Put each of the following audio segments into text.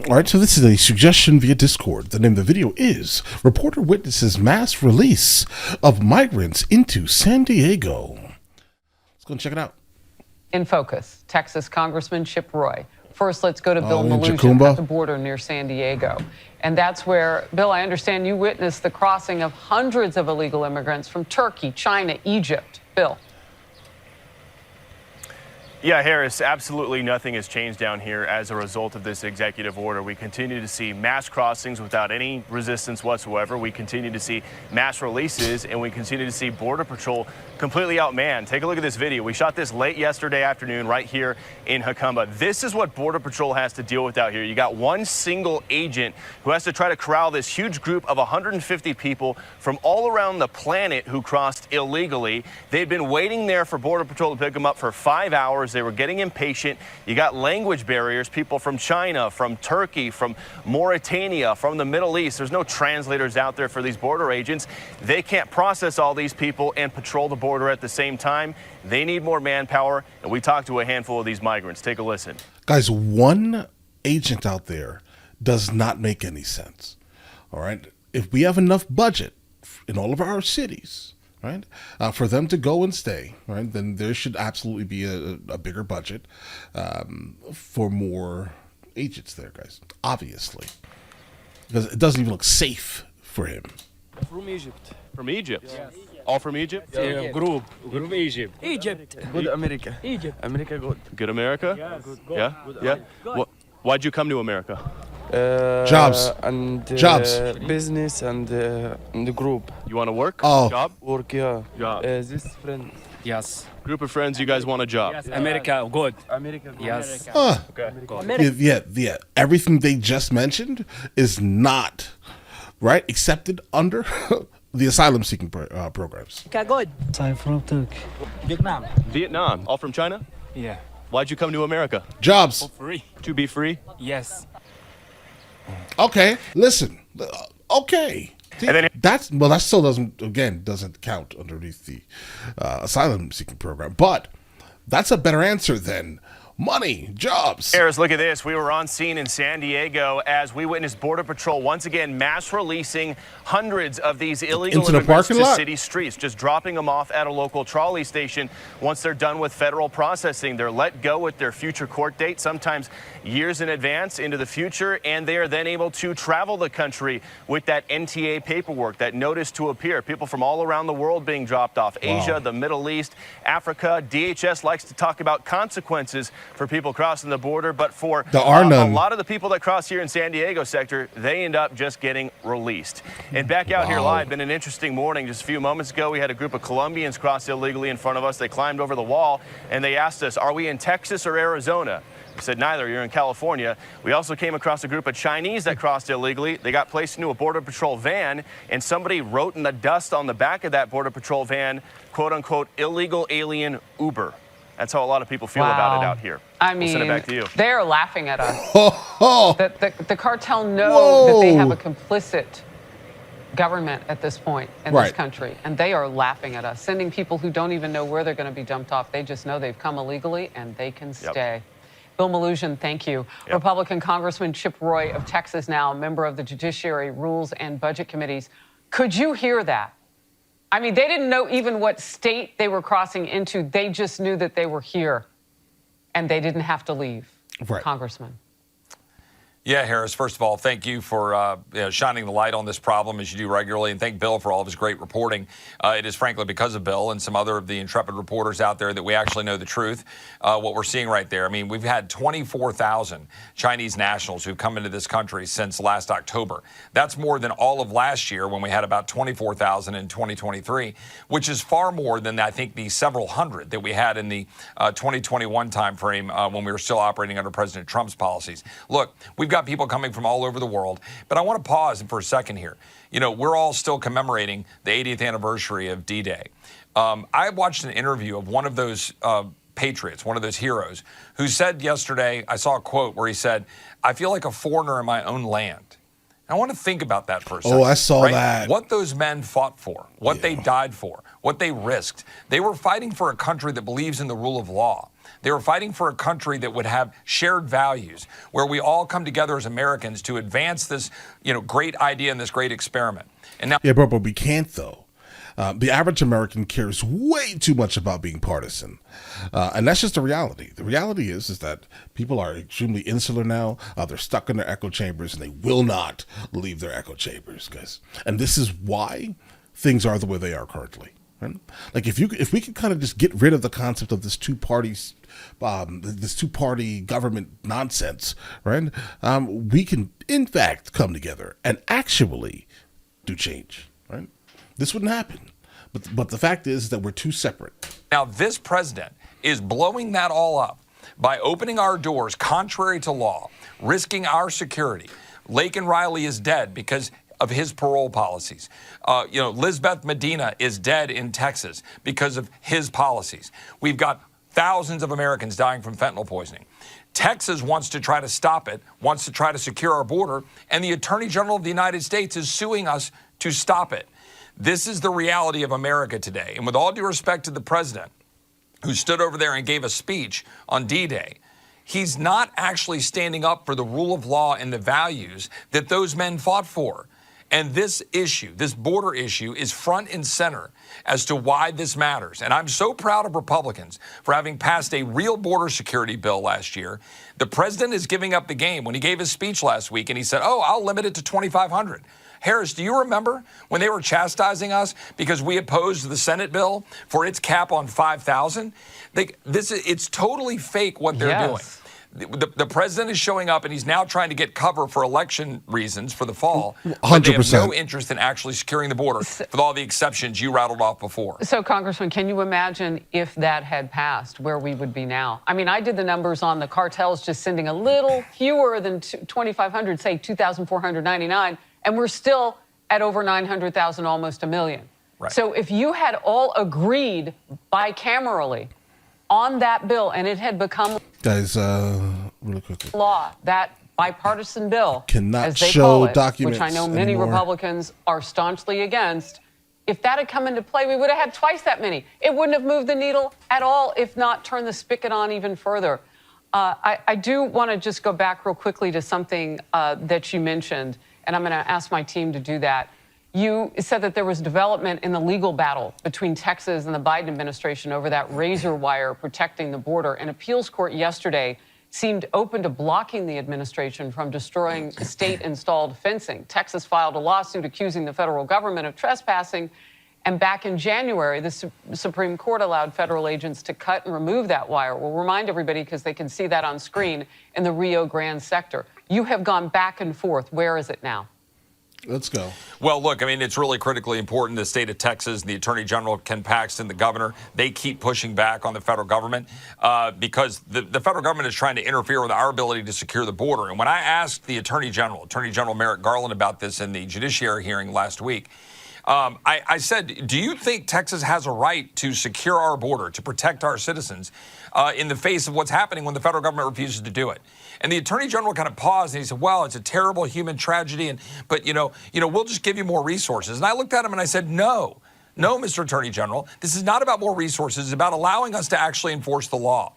All right, so this is a suggestion via Discord. The name of the video is Reporter Witnesses Mass Release of Migrants into San Diego. Let's go and check it out. In focus, Texas Congressman Chip Roy. First, let's go to Bill Maloogian at the border near San Diego. And that's where, Bill, I understand you witnessed the crossing of hundreds of illegal immigrants from Turkey, China, Egypt. Bill. Yeah, Harris, absolutely nothing has changed down here as a result of this executive order. We continue to see mass crossings without any resistance whatsoever. We continue to see mass releases, and we continue to see Border Patrol completely outmanned. Take a look at this video. We shot this late yesterday afternoon right here in Jacumba. This is what Border Patrol has to deal with out here. You got one single agent who has to try to corral this huge group of 150 people from all around the planet who crossed illegally. They'd been waiting there for Border Patrol to pick them up for 5 hours. They were getting impatient. You got language barriers, people from China, from Turkey, from Mauritania, from the Middle East. There's no translators out there for these border agents. They can't process all these people and patrol the border at the same time. They need more manpower, and we talked to a handful of these migrants. Take a listen. Guys, one agent out there does not make any sense. All right? If we have enough budget in all of our cities, right, for them to go and stay, right, then there should absolutely be a bigger budget for more agents there, guys, obviously. Because it doesn't even look safe for him. From Egypt. From Egypt? Yes. All from Egypt? Yeah, group Egypt. Egypt. Good America. Egypt. America good. Good America? Yes. Good. Yeah? Yeah? Why'd you come to America? Jobs. And Jobs. business and the group. You want to work? Oh. Job? Work, yeah. Job. This friend. Yes. Group of friends, you guys want a job? Yes. America, good. America good. Yes. Huh. Okay. Yeah. Everything they just mentioned is not, right, accepted under the asylum-seeking programs. Good. I'm from Turkey. Vietnam. Vietnam. All from China? Yeah. Why'd you come to America? Jobs. Free. To be free? Yes. Okay, listen. Okay. And then That still doesn't count underneath the asylum-seeking program. But that's a better answer than money, jobs. Harris, look at this. We were on scene in San Diego as we witnessed Border Patrol once again mass releasing hundreds of these illegal Into the immigrants parking to lot? city streets, just dropping them off at a local trolley station. Once they're done with federal processing, they're let go with their future court date, sometimes years in advance into the future, and they are then able to travel the country with that NTA paperwork, that notice to appear. People from all around the world being dropped off. Asia, the Middle East, Africa. DHS likes to talk about consequences for people crossing the border, but for There are none. a lot of the people that cross here in San Diego sector, they end up just getting released. And back out here live, been an interesting morning. Just a few moments ago, we had a group of Colombians cross illegally in front of us. They climbed over the wall, and they asked us, are we in Texas or Arizona? We said, neither, you're in California. We also came across a group of Chinese that crossed illegally. They got placed into a Border Patrol van, and somebody wrote in the dust on the back of that Border Patrol van, quote unquote, illegal alien Uber. That's how a lot of people feel about it out here. I We'll send it back to you. they're laughing at us. Oh, The cartel know that they have a complicit government at this point in this Right. country, and they are laughing at us, sending people who don't even know where they're going to be dumped off. They just know they've come illegally, and they can stay. Bill Maloogian, thank you. Republican Congressman Chip Roy of Texas, now member of the Judiciary Rules and Budget Committees. Could you hear that? I mean, they didn't know even what state they were crossing into. They just knew that they were here, and they didn't have to leave. Right. Congressman. Yeah, Harris, first of all, thank you for shining the light on this problem as you do regularly, and thank Bill for all of his great reporting. It is frankly because of Bill and some other of the intrepid reporters out there that we actually know the truth, what we're seeing right there. I mean, we've had 24,000 Chinese nationals who've come into this country since last October. That's more than all of last year when we had about 24,000 in 2023, which is far more than I think the several hundred that we had in the 2021 timeframe when we were still operating under President Trump's policies. Look, we've got people coming from all over the world, but I want to pause for a second here. You know, we're all still commemorating the 80th anniversary of D-Day. I watched an interview of one of those patriots, one of those heroes, who said yesterday, I saw a quote where he said, I feel like a foreigner in my own land. I want to think about that for a second. Oh, I saw that. What those men fought for, what they died for, what they risked. They were fighting for a country that believes in the rule of law. They were fighting for a country that would have shared values, where we all come together as Americans to advance this, great idea and this great experiment. And now, Yeah, but we can't, though. The average American cares way too much about being partisan. And that's just the reality. The reality is that people are extremely insular now. They're stuck in their echo chambers, and they will not leave their echo chambers, guys. And this is why things are the way they are currently. Right? Like if we could kind of just get rid of the concept of this two-party government nonsense, right? We can, in fact, come together and actually do change, right? This wouldn't happen. But the fact is that we're too separate. Now, this president is blowing that all up by opening our doors contrary to law, risking our security. Laken Riley is dead because of his parole policies. Lisbeth Medina is dead in Texas because of his policies. We've got thousands of Americans dying from fentanyl poisoning. Texas wants to try to stop it, wants to try to secure our border, and the Attorney General of the United States is suing us to stop it. This is the reality of America today. And with all due respect to the president, who stood over there and gave a speech on D-Day, he's not actually standing up for the rule of law and the values that those men fought for. And this issue, this border issue, is front and center as to why this matters. And I'm so proud of Republicans for having passed a real border security bill last year. The president is giving up the game when he gave his speech last week and he said, I'll limit it to 2,500. Harris, do you remember when they were chastising us because we opposed the Senate bill for its cap on 5,000? It's totally fake what they're doing. The president is showing up, and he's now trying to get cover for election reasons for the fall. 100%. But they have no interest in actually securing the border with all the exceptions you rattled off before. So, Congressman, can you imagine if that had passed, where we would be now? I mean, I did the numbers on the cartels just sending a little fewer than 2,500, say 2,499, and we're still at over 900,000, almost a million. Right. So if you had all agreed bicamerally on that bill, and it had become Guys, really quickly. law, that bipartisan bill, Cannot as they show call it, documents which I know many anymore. Republicans are staunchly against, if that had come into play, we would have had twice that many. It wouldn't have moved the needle at all, if not turned the spigot on even further. I do want to just go back real quickly to something that you mentioned, and I'm going to ask my team to do that. You said that there was development in the legal battle between Texas and the Biden administration over that razor wire protecting the border. An appeals court yesterday seemed open to blocking the administration from destroying state-installed fencing. Texas filed a lawsuit accusing the federal government of trespassing. And back in January, the Supreme Court allowed federal agents to cut and remove that wire. We'll remind everybody, because they can see that on screen, in the Rio Grande sector. You have gone back and forth. Where is it now? Let's go. Well, look, I mean, it's really critically important. The state of Texas, the Attorney General, Ken Paxton, the governor, they keep pushing back on the federal government because the federal government is trying to interfere with our ability to secure the border. And when I asked the Attorney General Merrick Garland, about this in the judiciary hearing last week, I said, do you think Texas has a right to secure our border, to protect our citizens in the face of what's happening when the federal government refuses to do it? And the Attorney General kind of paused and he said, well, it's a terrible human tragedy, but we'll just give you more resources. And I looked at him and I said, no, Mr. Attorney General, this is not about more resources. It's about allowing us to actually enforce the law.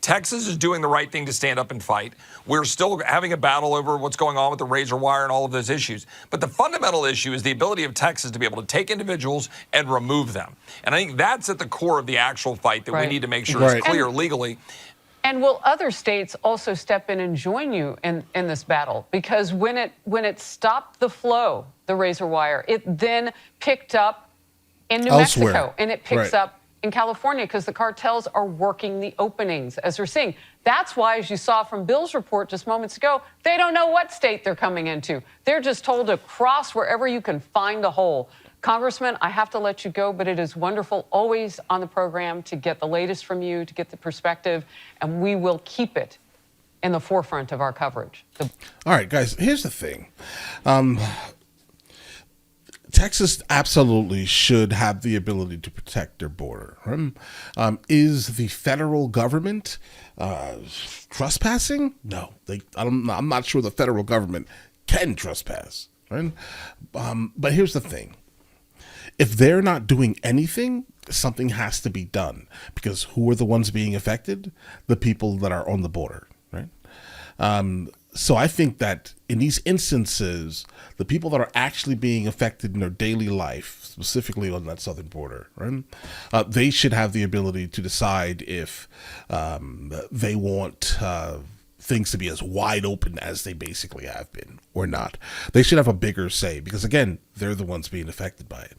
Texas is doing the right thing to stand up and fight. We're still having a battle over what's going on with the razor wire and all of those issues. But the fundamental issue is the ability of Texas to be able to take individuals and remove them. And I think that's at the core of the actual fight that we need to make sure is clear legally. And will other states also step in and join you in this battle? Because when it stopped the flow, the razor wire, it then picked up in New Mexico, and it picks up in California, because the cartels are working the openings, as we're seeing. That's why, as you saw from Bill's report just moments ago, they don't know what state they're coming into. They're just told to cross wherever you can find a hole. Congressman, I have to let you go, but it is wonderful always on the program to get the latest from you, to get the perspective, and we will keep it in the forefront of our coverage. All right, guys, here's the thing. Texas absolutely should have the ability to protect their border. Is the federal government trespassing? No, I'm not sure the federal government can trespass. right? But here's the thing. If they're not doing anything, something has to be done, because who are the ones being affected? The people that are on the border, right? So I think that in these instances, the people that are actually being affected in their daily life, specifically on that southern border, right, they should have the ability to decide if they want things to be as wide open as they basically have been or not. They should have a bigger say, because again, they're the ones being affected by it.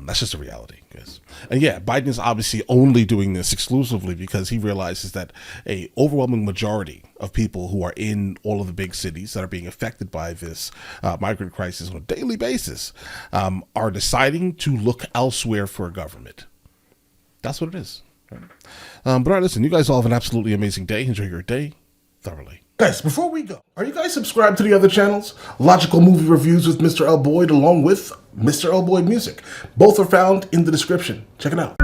That's just a reality, guys. And yeah, Biden is obviously only doing this exclusively because he realizes that a overwhelming majority of people who are in all of the big cities that are being affected by this migrant crisis on a daily basis are deciding to look elsewhere for a government. That's what it is. Right? But all right, listen, you guys all have an absolutely amazing day. Enjoy your day thoroughly. Guys, before we go, are you guys subscribed to the other channels? Logical Movie Reviews with Mr. L. Boyd, along with Mr. L. Boyd Music. Both are found in the description. Check it out.